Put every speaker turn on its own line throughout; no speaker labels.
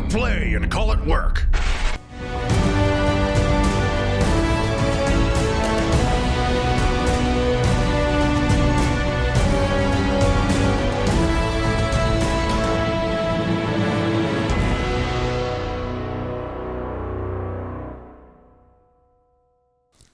it play and call it work.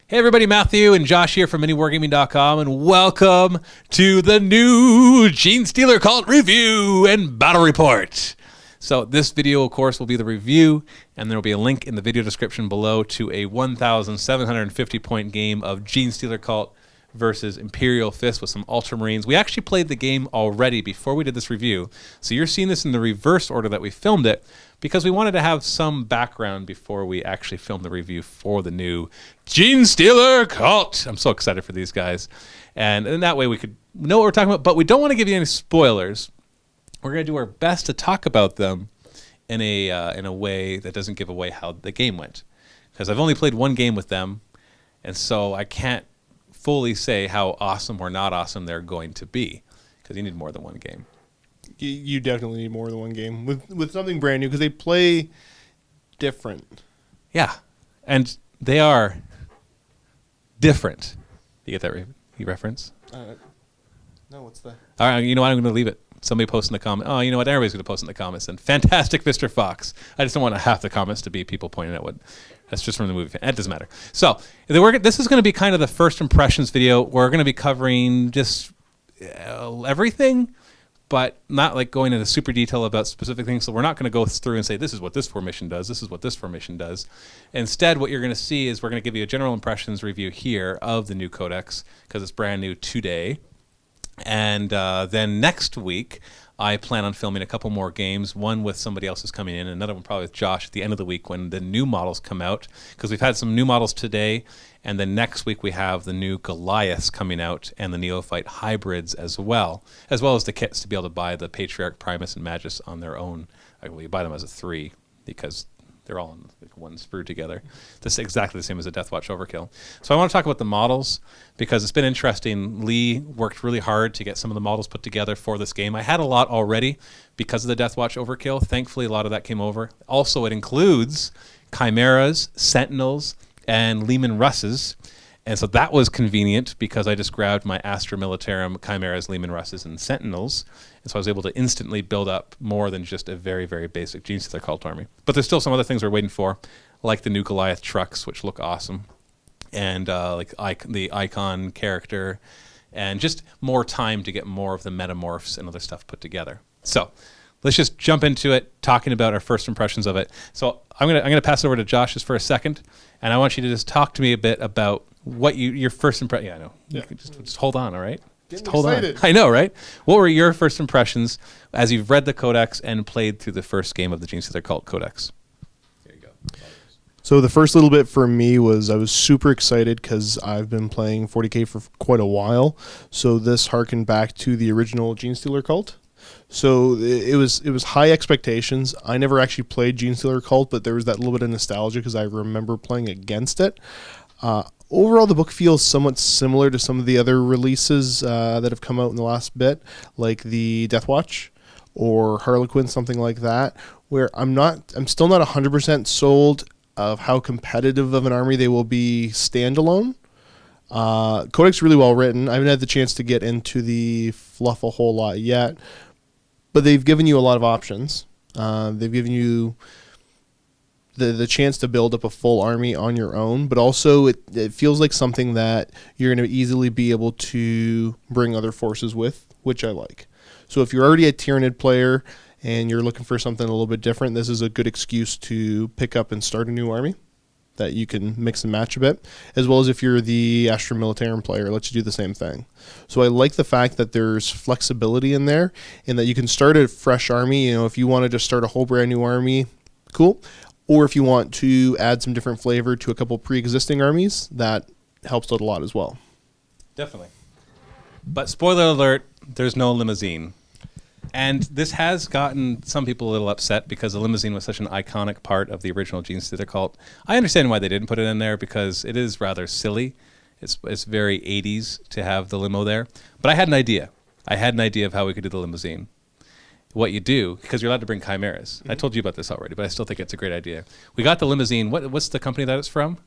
Hey everybody, Matthew and Josh here from MiniWarGaming.com, and welcome to the new Genestealer Cult review and battle report. So this video, of course, will be the review, and there will be a link in the video description below to a 1,750 point game of Genestealer Cult versus Imperial Fist with some Ultramarines. We actually played the game already before we did this review, so you're seeing this in the reverse order that we filmed it, because we wanted to have some background before we actually filmed the review for the new Genestealer Cult. I'm so excited for these guys. And that way we could know what we're talking about, but we don't want to give you any spoilers. We're going to do our best to talk about them in a way that doesn't give away how the game went. Because I've only played one game with them, and so I can't fully say how awesome or not awesome they're going to be, because you need more than one game.
You definitely need more than one game with something brand new, because they play different.
Yeah, and they are different. You get that reference?
No, what's that?
All right, you know what? I'm going to leave it. Somebody post in the comment. Oh, you know what? Everybody's going to post in the comments. And fantastic, Mr. Fox. I just don't want half the comments to be people pointing at what. That's just from the movie. It doesn't matter. So this is going to be kind of the first impressions video. We're going to be covering just everything, but not like going into super detail about specific things. So we're not going to go through and say, this is what this formation does, this is what this formation does. Instead, what you're going to see is we're going to give you a general impressions review here of the new Codex, because it's brand new today. And then next week, I plan on filming a couple more games, one with somebody else who's coming in, another one probably with Josh at the end of the week when the new models come out, because we've had some new models today, and then next week we have the new Goliaths coming out and the Neophyte hybrids as well as the kits to be able to buy the Patriarch, Primus, and Magus on their own. Well, you buy them as a 3 because they're all in like one sprue together. This is exactly the same as a Deathwatch Overkill. So I want to talk about the models because it's been interesting. Lee worked really hard to get some of the models put together for this game. I had a lot already because of the Deathwatch Overkill. Thankfully, a lot of that came over. Also, it includes Chimeras, Sentinels, and Leman Russes. And so that was convenient because I just grabbed my Astra Militarum, Chimeras, Leman Russes, and Sentinels. And so I was able to instantly build up more than just a very, very basic Genestealer Cult army. But there's still some other things we're waiting for, like the new Goliath trucks, which look awesome, and the Icon character, and just more time to get more of the metamorphs and other stuff put together. So let's just jump into it, talking about our first impressions of it. So I'm gonna pass it over to Josh just for a second, and I want you to just talk to me a bit about what your first impression. Yeah, I know. Yeah. You can just hold on, all right? Just hold on. I know, right? What were your first impressions as you've read the Codex and played through the first game of the Genestealer Cult Codex? There you go.
So the first little bit for me was I was super excited because I've been playing 40k for quite a while. So this harkened back to the original Genestealer Cult. So it was high expectations. I never actually played Genestealer Cult, but there was that little bit of nostalgia because I remember playing against it. Overall, the book feels somewhat similar to some of the other releases that have come out in the last bit, like the Deathwatch or Harlequin, something like that, where I'm still not 100% sold of how competitive of an army they will be standalone. Codex really well written. I haven't had the chance to get into the fluff a whole lot yet, but they've given you a lot of options. They've given you the chance to build up a full army on your own, but also it feels like something that you're going to easily be able to bring other forces with, which I like. So if you're already a Tyranid player and you're looking for something a little bit different, this is a good excuse to pick up and start a new army that you can mix and match a bit, as well as if you're the Astra Militarum player, it lets you do the same thing. So I like the fact that there's flexibility in there and that you can start a fresh army. You know, if you wanted to start a whole brand new army, cool. Or if you want to add some different flavor to a couple pre-existing armies, that helps out a lot as well.
Definitely. But spoiler alert, there's no limousine. And this has gotten some people a little upset because the limousine was such an iconic part of the original Genestealer Cult. I understand why they didn't put it in there because it is rather silly. It's very 80s to have the limo there. But I had an idea. I had an idea of how we could do the limousine. what you do, because you're allowed to bring chimeras. I told you about this already, but I still think it's a great idea. We got the limousine. What's the company that it's from?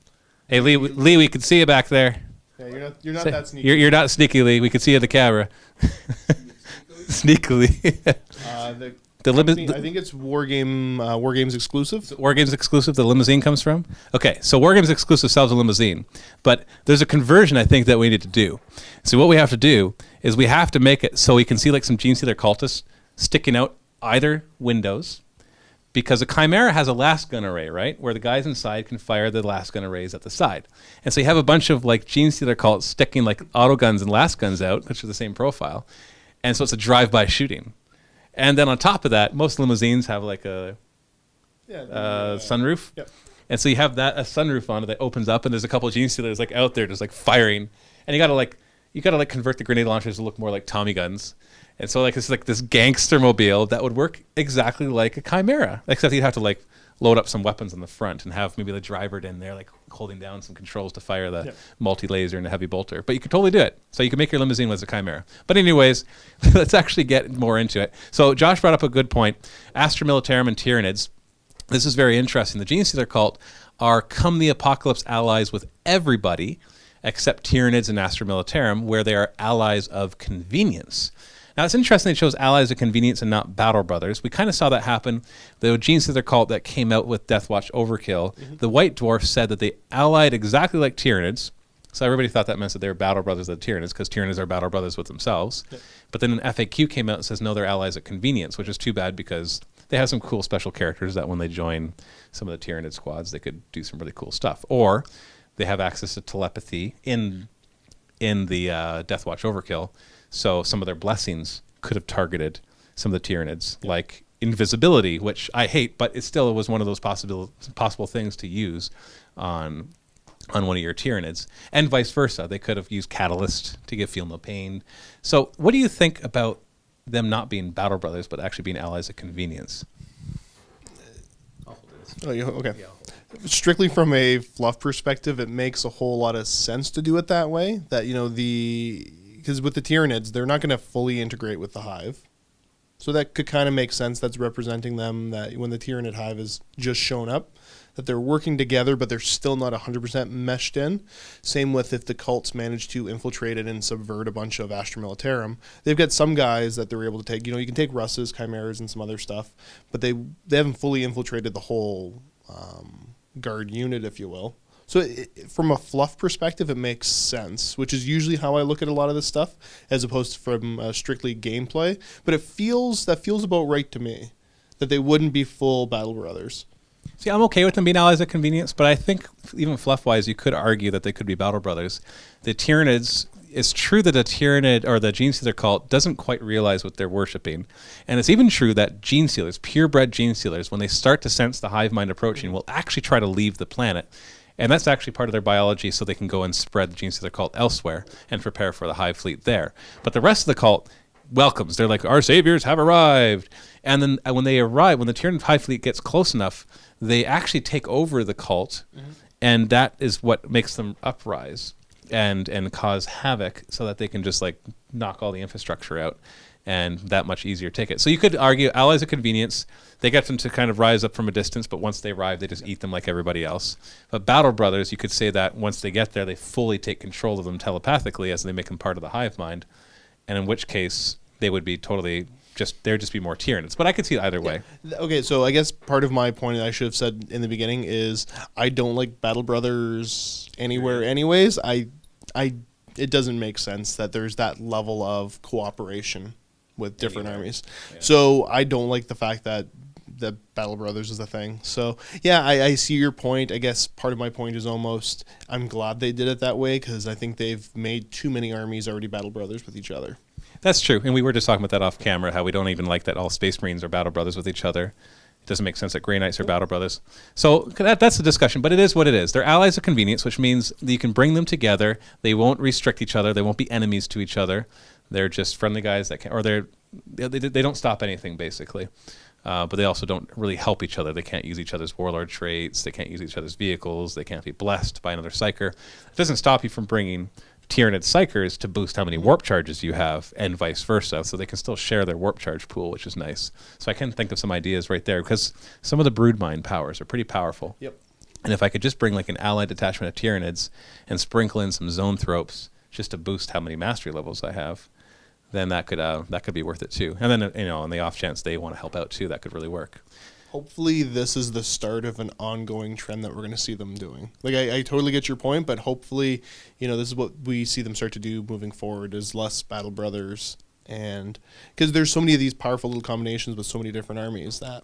Hey, Lee, we could see you back there.
Yeah, you're not that sneaky.
You're not sneaky, Lee. We could see you at the camera. Sneakily.
I think it's Wargames exclusive.
Wargames exclusive, the limousine comes from? Okay, so Wargames exclusive sells a limousine, but there's a conversion I think that we need to do. So what we have to do is we have to make it so we can see like some Genestealer cultists sticking out either windows, because a chimera has a last gun array, right? Where the guys inside can fire the last gun arrays at the side. And so you have a bunch of like Genestealer cults sticking like auto guns and last guns out, which are the same profile. And so it's a drive-by shooting. And then on top of that, most limousines have like a sunroof.
Yep.
And so you have a sunroof on it that opens up, and there's a couple of Genestealers like out there just like firing. And you gotta convert the grenade launchers to look more like Tommy guns. And so it's like this gangster mobile that would work exactly like a chimera, except you'd have to like load up some weapons on the front and have maybe the driver in there like holding down some controls to fire the multi-laser and the heavy bolter. But you could totally do it. So you can make your limousine with a chimera. But anyways, let's actually get more into it. So Josh brought up a good point. Astra Militarum and Tyranids. This is very interesting. The Genestealer Cult are come the apocalypse allies with everybody except Tyranids and Astra Militarum, where they are allies of convenience. Now, it's interesting they chose allies of convenience and not battle brothers. We kind of saw that happen. The Genestealer Cult that came out with Deathwatch Overkill, the White Dwarf said that they allied exactly like Tyranids. So everybody thought that meant that they were battle brothers of the Tyranids, because Tyranids are battle brothers with themselves. Yep. But then an FAQ came out and says, no, they're allies of convenience, which is too bad because they have some cool special characters that when they join some of the Tyranid squads, they could do some really cool stuff. Or they have access to telepathy in the Deathwatch Overkill. So some of their blessings could have targeted some of the Tyranids, like invisibility, which I hate, but it still was one of those possible things to use on one of your Tyranids, and vice versa. They could have used Catalyst to give Feel No Pain. So what do you think about them not being battle brothers, but actually being allies of convenience?
Oh, okay. Strictly from a fluff perspective, it makes a whole lot of sense to do it that way. That, because with the Tyranids, they're not going to fully integrate with the Hive. So that could kind of make sense. That's representing them, that when the Tyranid Hive has just shown up, that they're working together, but they're still not 100% meshed in. Same with if the cults manage to infiltrate it and subvert a bunch of Astra Militarum. They've got some guys that they're able to take. You can take Russes, Chimeras, and some other stuff, but they haven't fully infiltrated the whole guard unit, if you will. So from a fluff perspective, it makes sense, which is usually how I look at a lot of this stuff, as opposed to from strictly gameplay. But that feels about right to me, that they wouldn't be full battle brothers.
See, I'm okay with them being allies of convenience, but I think even fluff-wise, you could argue that they could be battle brothers. The Tyranids, it's true that a Tyranid or the Genestealer Cult doesn't quite realize what they're worshipping. And it's even true that Genestealers, purebred Genestealers, when they start to sense the hive mind approaching, will actually try to leave the planet. And that's actually part of their biology, so they can go and spread the Genestealer Cult elsewhere and prepare for the hive fleet there. But the rest of the cult welcomes. They're like, our saviors have arrived. And then when they arrive, when the Tyranid hive fleet gets close enough, they actually take over the cult, and that is what makes them uprise and cause havoc, so that they can just like knock all the infrastructure out, and that much easier take it. So you could argue allies of convenience, they get them to kind of rise up from a distance, but once they arrive, they just eat them like everybody else. But battle brothers, you could say that once they get there, they fully take control of them telepathically as they make them part of the hive mind, and in which case they would be totally they'd just be more Tyranids. But I could see it either way.
Okay, so I guess part of my point that I should have said in the beginning is I don't like battle brothers anywhere anyways. It doesn't make sense that there's that level of cooperation with different armies. Yeah. So I don't like the fact that battle brothers is a thing. So yeah, I see your point. I guess part of my point is almost I'm glad they did it that way, because I think they've made too many armies already battle brothers with each other.
That's true, and we were just talking about that off camera, how we don't even like that all Space Marines are battle brothers with each other. It doesn't make sense that Grey Knights are battle brothers. So that's the discussion, but it is what it is. They're allies of convenience, which means that you can bring them together. They won't restrict each other. They won't be enemies to each other. They're just friendly guys that can, or they don't stop anything, basically. But they also don't really help each other. They can't use each other's warlord traits. They can't use each other's vehicles. They can't be blessed by another psyker. It doesn't stop you from bringing Tyranid Psychers to boost how many warp charges you have, and vice versa, so they can still share their warp charge pool, which is nice. So I can think of some ideas right there, because some of the Broodmind powers are pretty powerful.
Yep.
And if I could just bring like an allied detachment of Tyranids and sprinkle in some Zoanthropes just to boost how many mastery levels I have, then that could be worth it too. And then, you know, on the off chance they want to help out too, that could really work.
Hopefully this is the start of an ongoing trend that we're going to see them doing. Like, I totally get your point, but hopefully, you know, this is what we see them start to do moving forward, is less Battle Brothers. And because there's so many of these powerful little combinations with so many different armies that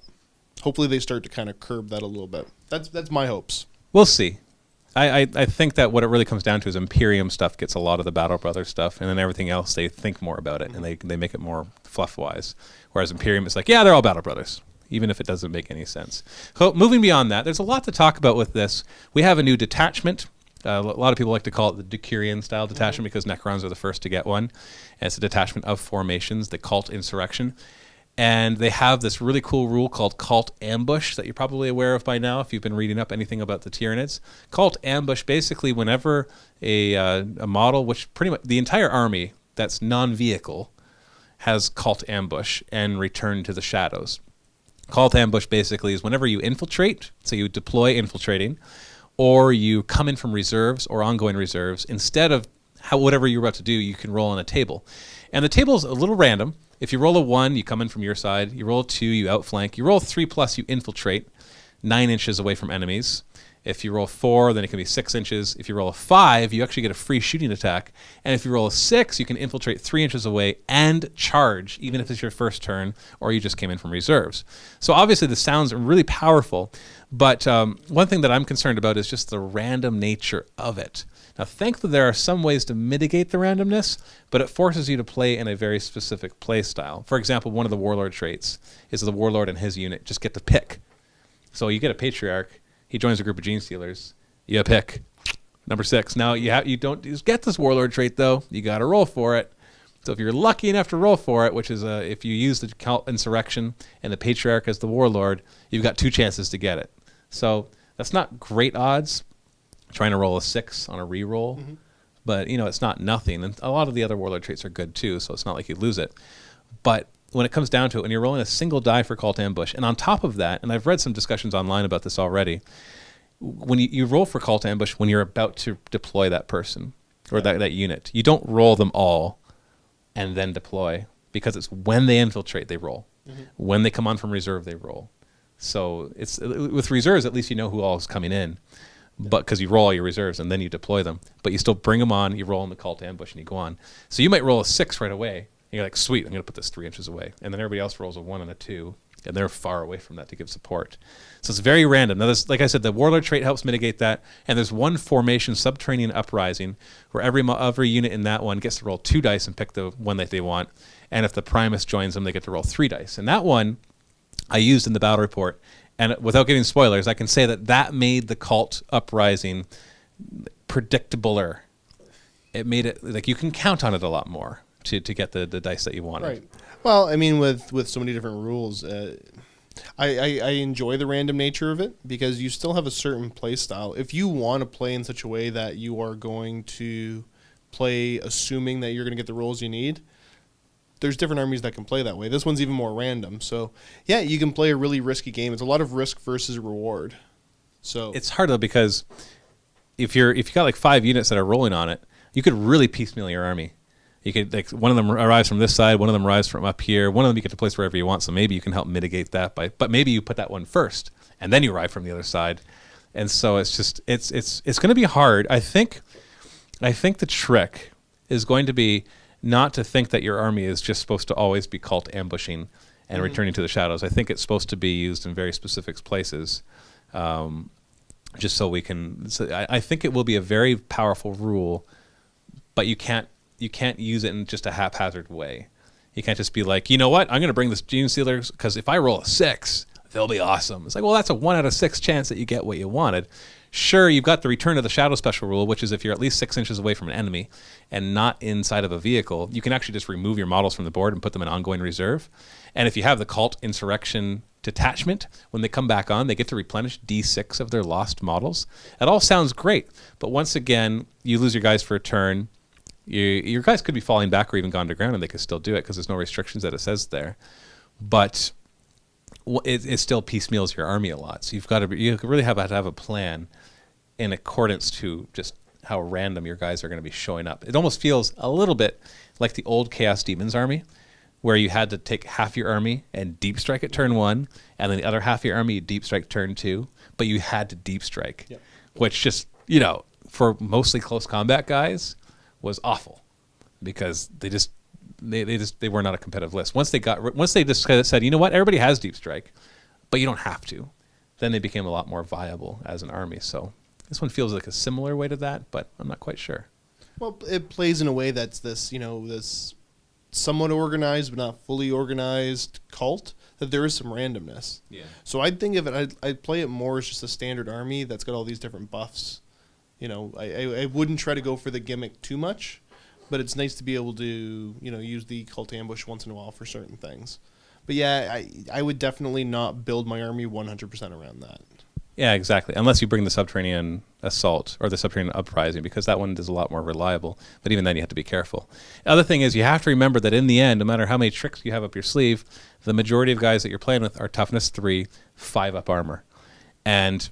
hopefully they start to kind of curb that a little bit. That's my hopes.
We'll see. I think that what it really comes down to is Imperium stuff gets a lot of the Battle Brothers stuff, and then everything else they think more about it, and they make it more fluff-wise. Whereas Imperium is like, yeah, they're all Battle Brothers, even if it doesn't make any sense. So moving beyond that, there's a lot to talk about with this. We have a new detachment. A lot of people like to call it the Decurion style detachment because Necrons are the first to get one. And it's a detachment of formations, the Cult Insurrection. And they have this really cool rule called Cult Ambush that you're probably aware of by now if you've been reading up anything about the Tyranids. Cult Ambush, basically whenever a model, which pretty much the entire army that's non-vehicle, has Cult Ambush and Return to the Shadows. Cult Ambush basically is whenever you infiltrate, so you deploy infiltrating, or you come in from reserves or ongoing reserves, instead of whatever you're about to do, you can roll on a table. And the table is a little random. If you roll a 1, you come in from your side. You roll a 2, you outflank. You roll a 3+, you infiltrate 9 inches away from enemies. If you roll 4, then it can be 6 inches. If you roll a 5, you actually get a free shooting attack. And if you roll a 6, you can infiltrate 3 inches away and charge, even if it's your first turn or you just came in from reserves. So obviously this sounds really powerful, but one thing that I'm concerned about is just the random nature of it. Now, thankfully, there are some ways to mitigate the randomness, but it forces you to play in a very specific play style. For example, one of the Warlord traits is the Warlord and his unit just get to pick. So you get a Patriarch, he joins a group of Genestealers, you pick number 6. Now, you don't just get this Warlord trait, though. You got to roll for it. So if you're lucky enough to roll for it, which is if you use the Cult Insurrection and the Patriarch as the Warlord, you've got 2 chances to get it. So that's not great odds, trying to roll a 6 on a reroll, but you know it's not nothing. And a lot of the other Warlord traits are good too, so it's not like you lose it. But when it comes down to it, when you're rolling a single die for Cult Ambush, and on top of that, and I've read some discussions online about this already, when you roll for Cult Ambush when you're about to deploy that person or that unit, you don't roll them all and then deploy, because it's when they infiltrate they roll. When they come on from reserve they roll. So it's with reserves, at least you know who all is coming in. But because you roll all your reserves and then you deploy them, but you still bring them on, you roll in the Cult Ambush and you go on. So you might roll a 6 right away, and you're like, sweet, I'm going to put this 3 inches away. And then everybody else rolls a 1 and a 2, and they're far away from that to give support. So it's very random. Now, this, like I said, the Warlord trait helps mitigate that, and there's one formation, Subterranean Uprising, where every unit in that one gets to roll 2 dice and pick the one that they want, and if the Primus joins them, they get to roll 3 dice. And that one I used in the battle report. And without giving spoilers, I can say that made the Cult Uprising predictabler. It made it like you can count on it a lot more to get the dice that you wanted.
Right. Well, I mean, with so many different rules, I enjoy the random nature of it because you still have a certain play style. If you want to play in such a way that you are going to play assuming that you're going to get the rolls you need, there's different armies that can play that way. This one's even more random. So, yeah, you can play a really risky game. It's a lot of risk versus reward. So
it's hard though, because if you got like 5 units that are rolling on it, you could really piecemeal your army. You could, like, one of them arrives from this side, one of them arrives from up here, one of them you get to place wherever you want. So maybe you can help mitigate that but maybe you put that one first and then you arrive from the other side. And so it's just it's going to be hard. I think the trick is going to be not to think that your army is just supposed to always be Cult Ambushing and returning to the shadows. I think it's supposed to be used in very specific places, just so we can. So I think it will be a very powerful rule, but you can't use it in just a haphazard way. You can't just be like, you know what, I'm going to bring this Genestealer because if I roll a 6, they'll be awesome. It's like, well, that's a 1 out of 6 chance that you get what you wanted. Sure, you've got the Return to the Shadow special rule, which is if you're at least 6 inches away from an enemy and not inside of a vehicle, you can actually just remove your models from the board and put them in ongoing reserve. And if you have the Cult Insurrection detachment, when they come back on, they get to replenish D6 of their lost models. It all sounds great, but once again, you lose your guys for a turn, your guys could be falling back or even gone to ground, and they could still do it because there's no restrictions that it says there. But it still piecemeals your army a lot. So you really have to have a plan in accordance to just how random your guys are going to be showing up. It almost feels a little bit like the old Chaos Demons army, where you had to take half your army and deep strike at turn 1, and then the other half of your army you deep strike turn 2, but you had to deep strike, which just, for mostly close combat guys was awful because they were not a competitive list. Once they just said, you know what, everybody has deep strike, but you don't have to, then they became a lot more viable as an army. So this one feels like a similar way to that, but I'm not quite sure.
Well, it plays in a way that's this somewhat organized but not fully organized cult, that there is some randomness. Yeah. So I'd think of it, I'd play it more as just a standard army that's got all these different buffs. I wouldn't try to go for the gimmick too much, but it's nice to be able to, use the cult ambush once in a while for certain things. But yeah, I would definitely not build my army 100% around that.
Yeah, exactly. Unless you bring the Subterranean Assault or the Subterranean Uprising, because that one is a lot more reliable. But even then, you have to be careful. The other thing is you have to remember that in the end, no matter how many tricks you have up your sleeve, the majority of guys that you're playing with are Toughness 3, 5-up armor. And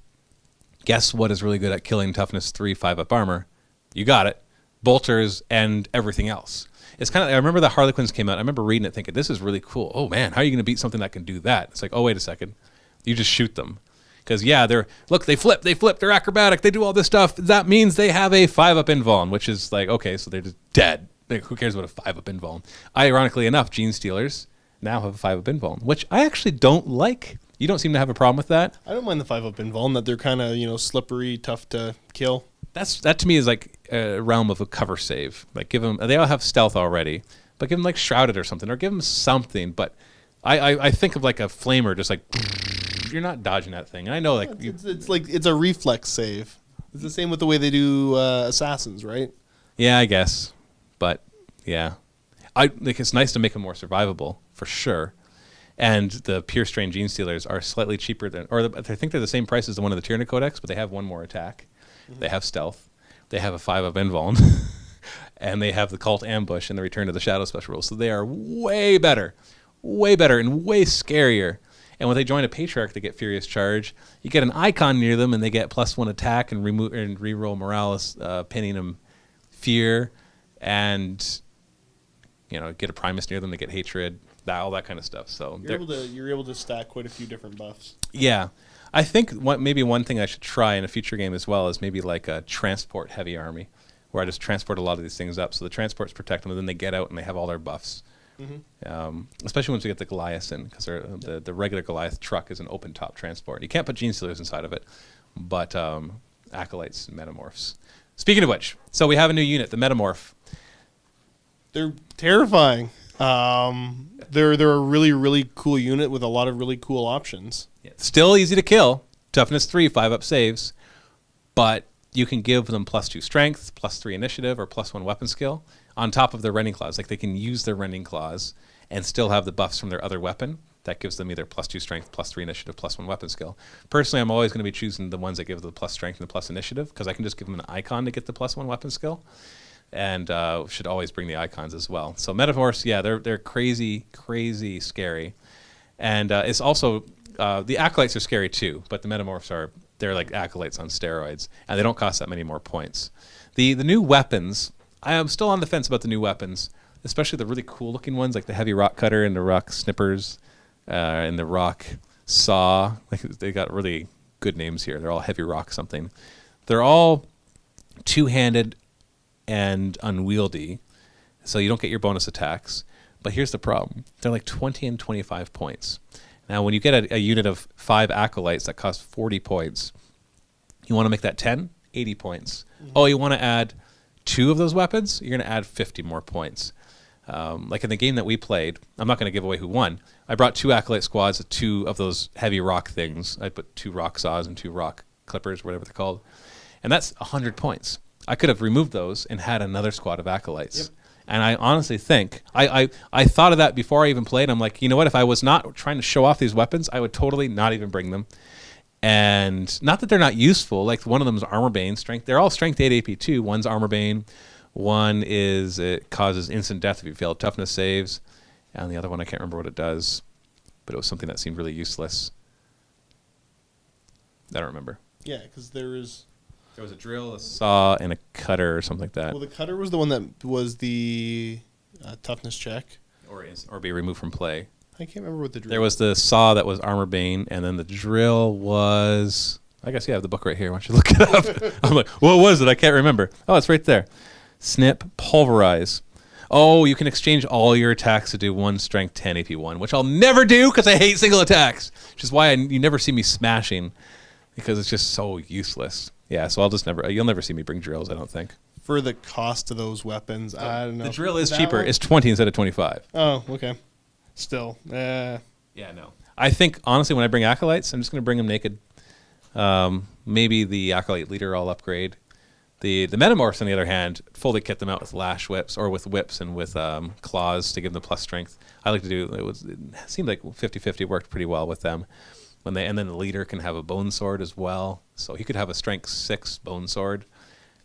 guess what is really good at killing Toughness 3, 5-up armor? You got it. Bolters and everything else. It's kind of, I remember the Harlequins came out. I remember reading it thinking, this is really cool. Oh, man, how are you going to beat something that can do that? It's like, oh, wait a second. You just shoot them. Because, they flip, they're acrobatic, they do all this stuff. That means they have a 5-up invuln, which is like, okay, so they're just dead. Like, who cares what a 5-up invuln? Ironically enough, Genestealers now have a 5-up invuln, which I actually don't like. You don't seem to have a problem with that.
I don't mind the 5-up invuln, that they're kind of, slippery, tough to kill.
That to me is like a realm of a cover save. Like give them, they all have stealth already, but give them like Shrouded or something, or give them something. But I think of like a flamer, just like you're not dodging that thing. And I know like
it's a reflex save. It's the same with the way they do assassins, right?
Yeah, I guess. But yeah, I think it's nice to make them more survivable for sure. And the pure strain Genestealers are slightly cheaper than, or I think they're the same price as the one of the Tyranid Codex, but they have one more attack. Mm-hmm. They have stealth. They have a 5-up invuln. And they have the Cult Ambush and the Return to the Shadow special rules. So they are way better and way scarier. And when they join a Patriarch, they get Furious Charge. You get an icon near them, and they get +1 attack and reroll Morales, pinning them Fear, and get a Primus near them. They get Hatred, all that kind of stuff. So
you're able to stack quite a few different buffs.
Yeah, I think maybe one thing I should try in a future game as well is maybe like a transport heavy army, where I just transport a lot of these things up, so the transports protect them, and then they get out and they have all their buffs. Mm-hmm. Especially once we get the Goliath in, because the regular Goliath truck is an open top transport. You can't put Genestealers inside of it, but Acolytes and Metamorphs. Speaking of which, so we have a new unit, the Metamorph.
They're terrifying. They're a really, really cool unit with a lot of really cool options.
Yeah. Still easy to kill. Toughness 3, 5-up saves, but you can give them +2 strength, +3 initiative, or +1 weapon skill on top of their Rending Claws. Like they can use their Rending Claws and still have the buffs from their other weapon. That gives them either +2 strength, +3 initiative, +1 weapon skill. Personally, I'm always going to be choosing the ones that give the ++ strength and the + initiative, because I can just give them an icon to get the +1 weapon skill. And should always bring the icons as well. So Metamorphs, yeah, they're crazy scary. And it's also, the Acolytes are scary too, but the Metamorphs they're like Acolytes on steroids, and they don't cost that many more points. The new weapons, I am still on the fence about the new weapons, especially the really cool looking ones, like the Heavy Rock Cutter and the Rock Snippers and the Rock Saw. Like they got really good names here. They're all Heavy Rock something. They're all two-handed and unwieldy, so you don't get your bonus attacks. But here's the problem. They're like 20 and 25 points. Now, when you get a unit of 5 Acolytes that cost 40 points, you want to make that 10, 80 points. Mm-hmm. Oh, you want to add 2 of those weapons? You're going to add 50 more points. Like in the game that we played, I'm not going to give away who won. I brought 2 Acolyte squads with 2 of those heavy rock things. I put 2 rock saws and 2 rock clippers, whatever they're called. And that's 100 points. I could have removed those and had another squad of Acolytes. Yep. And I honestly think, I thought of that before I even played. I'm like, you know what, if I was not trying to show off these weapons, I would totally not even bring them. And not that they're not useful, like one of them is Armorbane, strength. They're all strength 8 AP2. One's Armorbane, One is it causes instant death if you fail toughness saves. And the other one, I can't remember what it does, but it was something that seemed really useless. I don't remember.
Yeah, because there was
a drill, a saw, and a cutter or something like that.
Well, the cutter was the one that was the toughness check.
Or be removed from play.
I can't remember what the drill
There was the saw that was armor bane, and then the drill was... I guess you have the book right here. Why don't you look it up? I'm like, what was it? I can't remember. Oh, it's right there. Snip, pulverize. Oh, you can exchange all your attacks to do 1 strength 10 AP 1, which I'll never do because I hate single attacks, which is why you never see me smashing, because it's just so useless. Yeah, so you'll never see me bring drills, I don't think.
For the cost of those weapons, I don't know.
The drill is cheaper. It's 20 instead of 25.
Oh, okay. Still.
Yeah, no. I think, honestly, when I bring Acolytes, I'm just going to bring them naked. Maybe the Acolyte Leader I'll upgrade. The Metamorphs, on the other hand, fully kit them out with Lash Whips, or with Whips and with Claws to give them plus strength. I like to do, it seemed like 50-50 worked pretty well with them. And then the Leader can have a Bone Sword as well. So he could have a Strength 6 Bone Sword,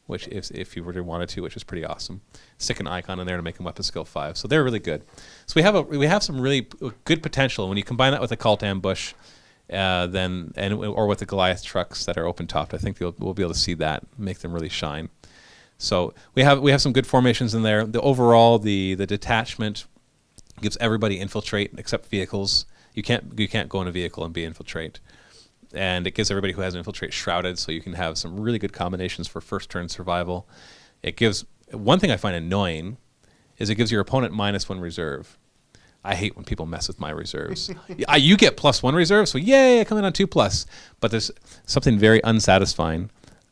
which if you really wanted to, which is pretty awesome. Stick an icon in there to make him weapon skill 5. So they're really good. So we have some really good potential. When you combine that with a Cult Ambush, or with the Goliath trucks that are open topped, I think we'll be able to see that, make them really shine. So we have some good formations in there. The overall the detachment gives everybody infiltrate except vehicles. You can't go in a vehicle and be infiltrate. And it gives everybody who has infiltrate shrouded, so you can have some really good combinations for first turn survival. It gives one thing I find annoying is it gives your opponent -1 reserve. I hate when people mess with my reserves. You get +1 reserve, so yay, I come in on 2+. But there's something very unsatisfying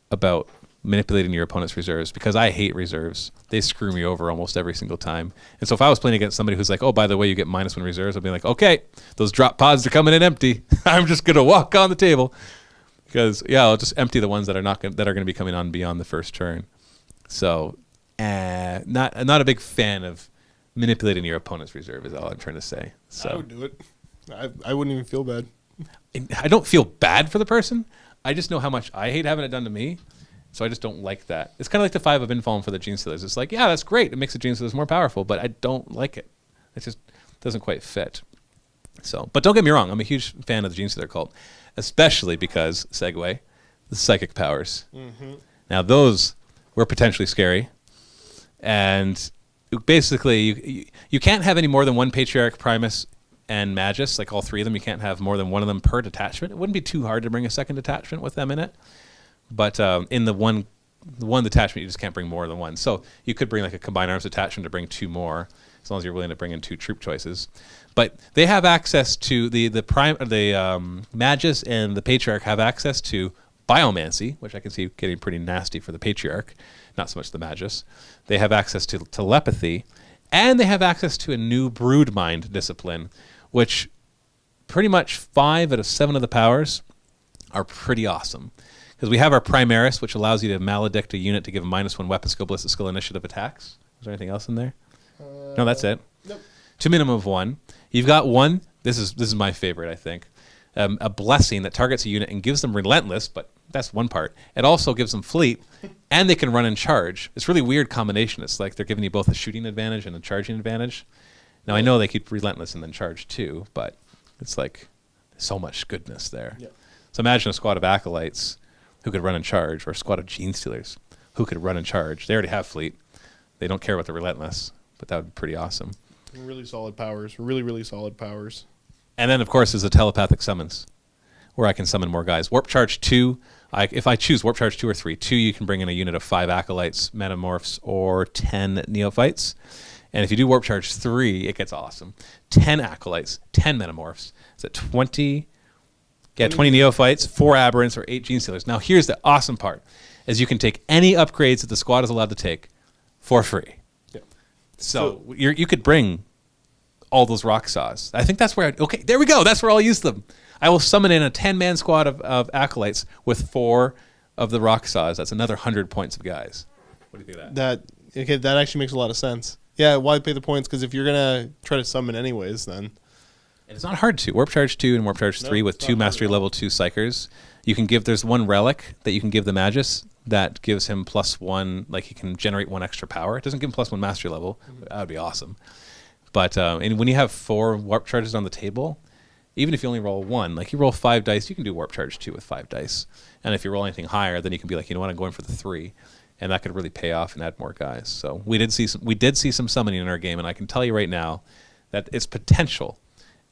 about manipulating your opponent's reserves, because I hate reserves. They screw me over almost every single time. And so if I was playing against somebody who's like, oh, by the way, you get -1 reserves, I'd be like, okay, those drop pods are coming in empty. I'm just going to walk on the table. Because, yeah, I'll just empty the ones that are going to be coming on beyond the first turn. So, not a big fan of manipulating your opponent's reserve is all I'm trying to say. So
I would do it. I wouldn't even feel bad.
I don't feel bad for the person. I just know how much I hate having it done to me. So I just don't like that. It's kind of like the 5 of Infallen for the Genestealers. It's like, yeah, that's great. It makes the Genestealers more powerful, but I don't like it. It just doesn't quite fit. So, but don't get me wrong. I'm a huge fan of the Genestealer Cult, especially because, segue, the psychic powers. Mm-hmm. Now, those were potentially scary. And basically, you can't have any more than 1 Patriarch, Primus, and Magus, like all 3 of them. You can't have more than 1 of them per detachment. It wouldn't be too hard to bring a second detachment with them in it. But in the one detachment, you just can't bring more than 1. So you could bring like a combined arms detachment to bring 2 more, as long as you're willing to bring in 2 troop choices. But they have access to the Magus and the Patriarch have access to Biomancy, which I can see getting pretty nasty for the Patriarch, not so much the Magus. They have access to telepathy, and they have access to a new Broodmind discipline, which pretty much 5 out of 7 of the powers are pretty awesome. Because we have our Primaris, which allows you to maledict a unit to give a -1 weapon skill, ballistic skill, initiative attacks. Is there anything else in there? No, that's it.
Nope.
To minimum of 1. You've got 1. This is my favorite, I think. A blessing that targets a unit and gives them relentless, but that's one part. It also gives them fleet, and they can run and charge. It's a really weird combination. It's like they're giving you both a shooting advantage and a charging advantage. Now, I know they keep relentless and then charge too, but it's like so much goodness there. Yep. So imagine a squad of Acolytes who could run and charge, or a squad of Genestealers who could run and charge. They already have fleet. They don't care about the relentless, but that would be pretty awesome.
Really solid powers. Really, really solid powers.
And then, of course, there's the telepathic summons, where I can summon more guys. Warp Charge 2, if I choose Warp Charge 2 or 3, 2 you can bring in a unit of 5 Acolytes, Metamorphs, or 10 Neophytes. And if you do Warp Charge 3, it gets awesome. 10 Acolytes, 10 Metamorphs. Is it 20? Yeah, 20 Neophytes, 4 Aberrants, or 8 Genestealers. Now, here's the awesome part, is you can take any upgrades that the squad is allowed to take for free. Yeah. So you could bring all those rock saws. I think that's where okay, there we go. That's where I'll use them. I will summon in a 10-man squad of Acolytes with 4 of the rock saws. That's another 100 points of guys. What do you think of that?
That actually makes a lot of sense. Yeah, why pay the points? Because if you're going to try to summon anyways, then...
And it's not hard to. Warp Charge 2 and Warp Charge 3 with 2 Mastery Level 2 Psychers. You can give... There's one relic that you can give the Magus that gives him +1, like he can generate 1 extra power. It doesn't give him +1 mastery level. That would be awesome. But and when you have 4 warp charges on the table, even if you only roll 1, like you roll 5 dice, you can do warp charge 2 with 5 dice. And if you roll anything higher, then you can be like, you know what, I'm going for the 3. And that could really pay off and add more guys. So we did see some summoning in our game, and I can tell you right now that its potential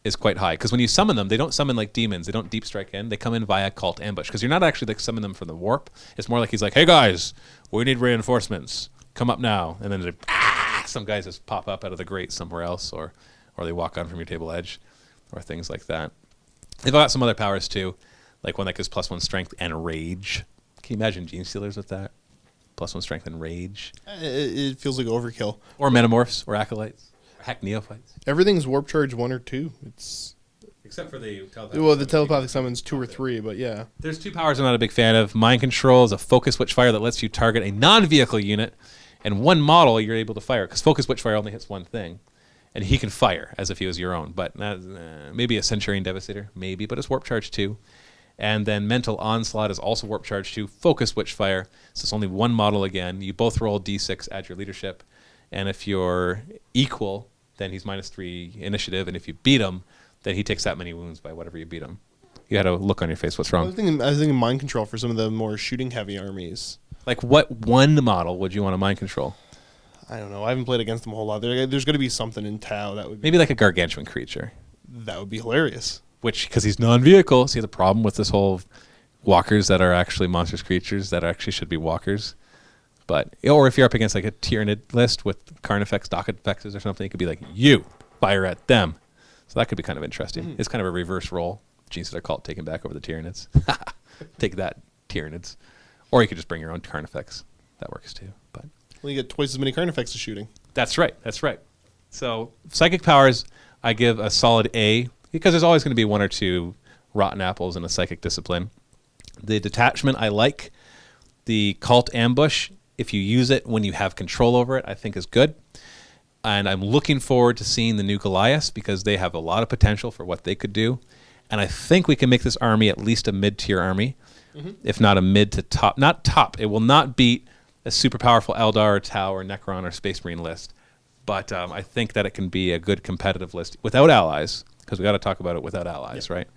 is quite high. Because when you summon them, they don't summon like demons. They don't deep strike in. They come in via cult ambush. Because you're not actually like summoning them from the warp. It's more like he's like, hey guys, we need reinforcements. Come up now. And then some guys just pop up out of the grate somewhere else, or they walk on from your table edge, or things like that. They've got some other powers too, like one that gives +1 strength and rage. Can you imagine Genestealers with that? +1 strength and rage.
It feels like overkill.
Or metamorphs, or acolytes, or heck neophytes.
Everything's warp charge 1 or 2. It's
except for the telepathic.
Well, the telepathic summons 2 or 3, but yeah.
There's 2 powers I'm not a big fan of. Mind control is a focus witchfire that lets you target a non-vehicle unit, and 1 model you're able to fire, because focus witchfire only hits 1 thing, and he can fire as if he was your own. But maybe a Centurion Devastator, maybe, but it's warp charge 2. And then Mental Onslaught is also warp charge 2, focus witchfire. So it's only 1 model again. You both roll d6, add your leadership, and if you're equal, then he's -3 initiative, and if you beat him, then he takes that many wounds by whatever you beat him. You had a look on your face. What's wrong?
I was thinking mind control for some of the more shooting heavy armies.
Like what 1 model would you want to mind control?
I don't know. I haven't played against them a whole lot. There's going to be something in Tau that would
maybe like a gargantuan creature.
That would be hilarious.
Which, because he's non-vehicle, see the problem with this whole walkers that are actually monstrous creatures that actually should be walkers. But or if you're up against like a Tyrannid list with Carnifex, Docketfexes or something, it could be like, you fire at them. So that could be kind of interesting. It's kind of a reverse role. Genestealer Cult taking back over the Tyranids. Take that, Tyranids. Or you could just bring your own Carnifex. That works too. But
well, you get twice as many Carnifexes shooting.
That's right. That's right. So psychic powers, I give a solid A, because there's always going to be 1 or 2 rotten apples in a psychic discipline. The detachment I like. The cult ambush, if you use it when you have control over it, I think is good. And I'm looking forward to seeing the new Goliaths, because they have a lot of potential for what they could do. And I think we can make this army at least a mid-tier army, if not a mid to top. Not top. It will not beat a super powerful Eldar or Tau or Necron or Space Marine list. But I think that it can be a good competitive list without allies, because we got to talk about it without allies, right?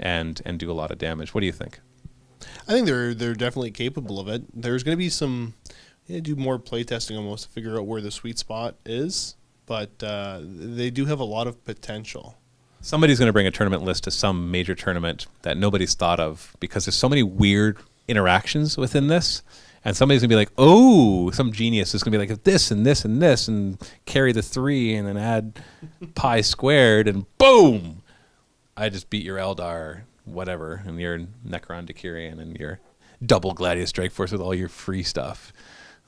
And do a lot of damage. What do you think?
I think they're definitely capable of it. There's going to be some do more playtesting almost to figure out where the sweet spot is, but they do have a lot of potential.
Somebody's going to bring a tournament list to some major tournament that nobody's thought of, because there's so many weird interactions within this. And somebody's going to be like, oh, some genius is going to be like, this and this and this, and carry the 3 and then add pi squared, and boom! I just beat your Eldar, whatever, and your Necron Decurion and your double Gladius Strike Force with all your free stuff.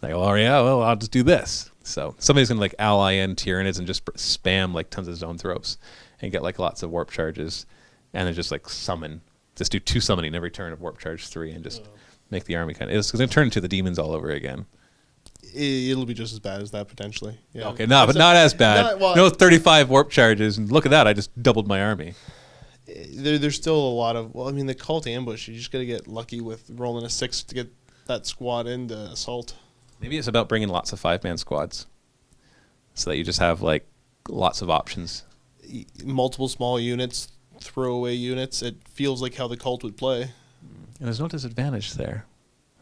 Like, oh yeah, well, I'll just do this. So somebody's going to like ally in Tyranids and just spam like tons of zone throws and get like lots of warp charges, and then just like summon. Just do 2 summoning every turn of warp charge 3 and just make the army kind of. It's going to turn into the demons all over again.
It'll be just as bad as that potentially. Yeah.
Okay, no, but not as bad. No 35 warp charges, and look at that! I just doubled my army.
There's still a lot of. Well, I mean, the cult ambush. You just got to get lucky with rolling a 6 to get that squad into assault.
Maybe it's about bringing lots of 5-man squads, so that you just have like lots of options.
Multiple small units, throwaway units. It feels like how the cult would play.
And there's no disadvantage there.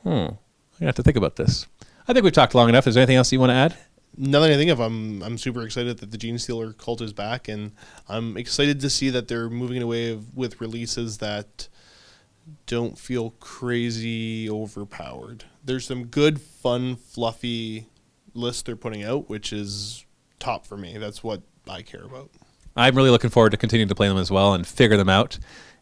I have to think about this. I think we've talked long enough. Is there anything else you want to add?
Nothing I think of. I'm super excited that the Genestealer Cult is back, and I'm excited to see that they're moving away with releases that don't feel crazy overpowered. There's some good, fun, fluffy lists they're putting out, which is top for me. That's what I care about.
I'm really looking forward to continuing to play them as well and figure them out.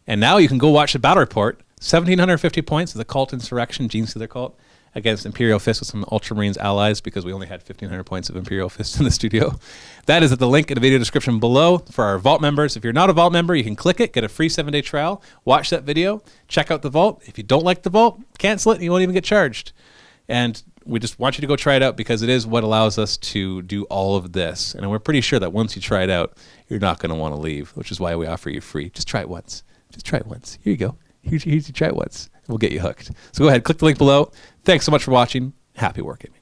And now you can go watch the battle report. 1,750 points of the Cult Insurrection, Genestealer Cult, against Imperial Fist with some Ultramarines allies, because we only had 1,500 points of Imperial Fist in the studio. That is at the link in the video description below for our Vault members. If you're not a Vault member, you can click it, get a free 7-day trial, watch that video, check out the Vault. If you don't like the Vault, cancel it, and you won't even get charged. And we just want you to go try it out, because it is what allows us to do all of this. And we're pretty sure that once you try it out, you're not going to want to leave, which is why we offer you free. Just try it once. Just try it once. Here you go. Try it once. We'll get you hooked. So go ahead, click the link below. Thanks so much for watching. Happy wargaming.